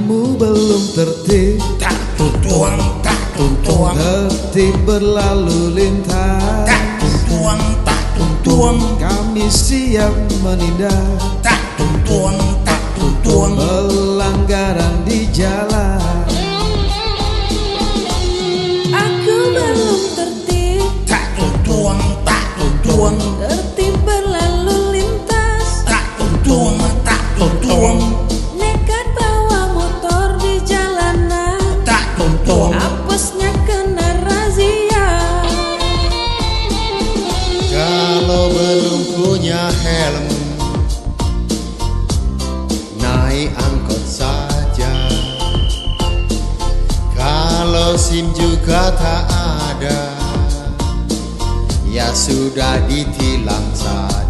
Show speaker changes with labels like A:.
A: kamu belum tertib,
B: tak tutuang, tak tutuang,
A: tertib berlalu lintas,
B: tak tutuang, tak tutuang,
A: kami siap menindak
B: tak tutuang, tak tutuang,
A: pelanggaran di jalan.
C: Aku belum tertib,
B: tak tutuang, tak tutuang,
C: tertib berlalu lintas,
B: tak tutuang, tak tutuang,
C: nekat bawa motor di jalanan,
B: tak tutuang,
C: apesnya kena razia.
D: Kalau belum punya helm, naik angkot saja. Kalau SIM juga tak ada, ya sudah ditilang saja.